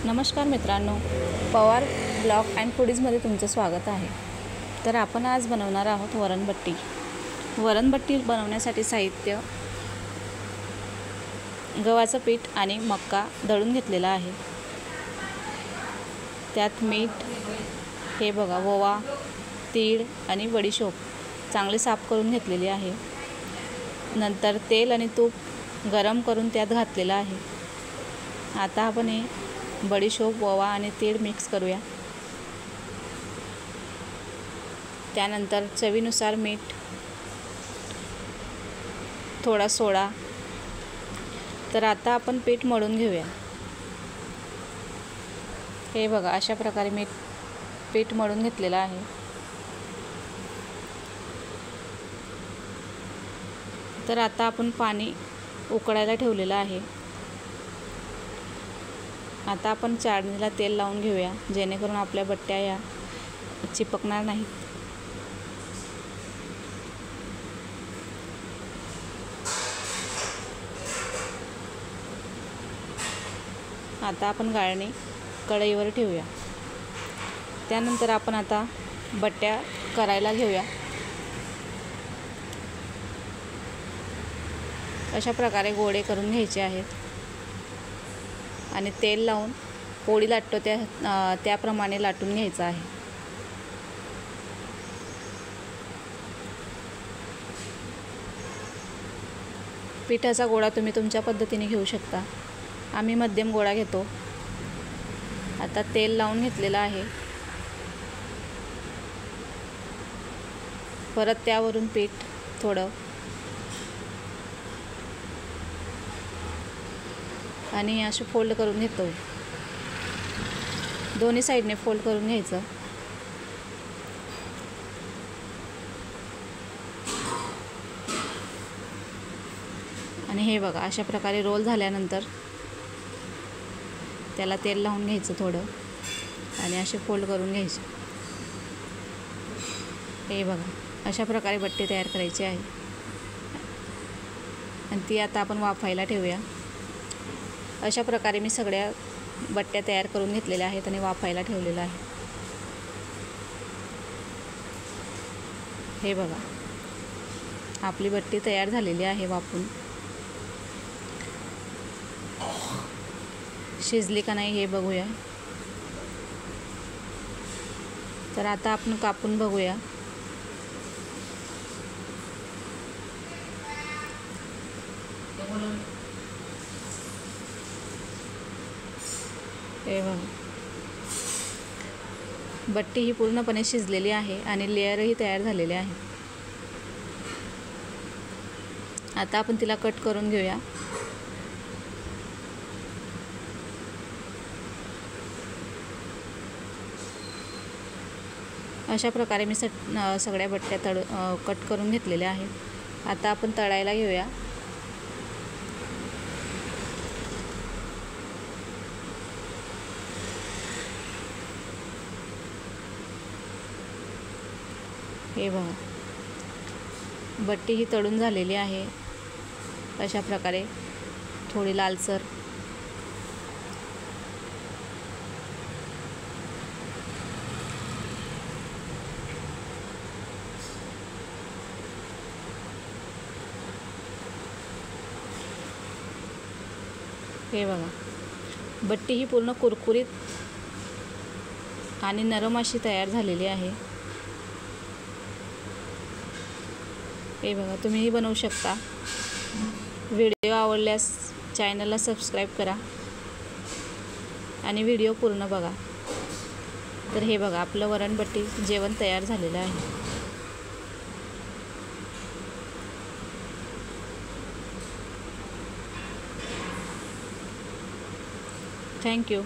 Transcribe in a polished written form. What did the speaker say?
नमस्कार मित्रांनो, Pawar blog and फूडीजमध्ये तुमचं स्वागत आहे। तर आपण आज बनवणार आहोत वरणबट्टी। वरणबट्टी बनवण्यासाठी साहित्य: गव्हाचं पीठ आणि मका दळून घेतलेला आहे, त्यात मीठ, हे बघा ओवा, तीळ आणि बडीशोप चांगले साफ करून घेतलेली आहे। नंतर तेल आणि तूप गरम करून त्यात घातलेलं आहे। आता आपण हे बडीशोप, ओवा आणि तीळ मिक्स करूया। त्यानंतर चवीनुसार मीठ, थोडा सोडा। तर आता आपण पीठ मळून घेऊया। हे बघा, अशा प्रकारे मी पीठ मळून घेतलेलं आहे। तर आता आपण पाणी उकळायला ठेवलेलं आहे। आता आपण चाळणीला तेल लावून घेऊया, जेणेकरून आपल्या बट्ट्या या चिपकणार नाहीत। आता आपण गाळणी कढईवर ठेवूया। त्यानंतर आपण आता बट्ट्या करायला घेऊया। अशा प्रकारे गोळे करून घ्यायचे आहेत आणि तेल लावून पोळी लाटतो त्याप्रमाणे लाटून घ्यायचं आहे। पिठाचा गोळा तुम्ही तुमच्या पद्धतीने घेऊ शकता। आम्ही मध्यम गोळा घेतो। आता तेल लावून घेतलेलं आहे, परत त्यावरून पीठ थोडं आणि असे फोल्ड करून घेतो। दोन्ही साईडने फोल्ड करून घ्यायचं आणि हे बघा, अशा प्रकारे रोल झाल्यानंतर त्याला तेल लावून घ्यायचं थोडं आणि असे फोल्ड करून घ्यायचे। हे बघा, अशा प्रकारे बट्टे तयार करायचे आहे आणि ती आता आपण वाफायला ठेवूया। अशा प्रकारे मी सगळ्या बट्ट्या तयार करून घेतलेल्या आहेत आणि वाफायला ठेवलेलं आहे। हे बघा, आपली बट्टी तयार झालेली आहे वाफून। शिजली का नाही हे बघूया। तर आता आपण कापून बघूया। हे बघा, बट्टी ही पूर्णपणे शिजलेली आहे आणि लेअरही तयार झालेले आहे। आता आपण तिला कट करून घेऊया। अशा प्रकारे मी सगळ्या बट्ट्या कट करून घेतलेल्या आहेत। आता आपण तळायला घेऊया। हे बघा, बट्टी ही तळून झालेली आहे। अशा प्रकारे थोडी लालसर। हे बघा, बट्टी ही पूर्ण कुरकुरीत आणि नरम अशी तयार झालेली आहे। हे बघा, तुम्हीही बनवू शकता। व्हिडिओ आवडल्यास चॅनलला सबस्क्राईब करा आणि व्हिडिओ पूर्ण बघा। तर हे बघा, आपलं वरणबट्टी जेवण तयार झालेलं आहे। थँक्यू।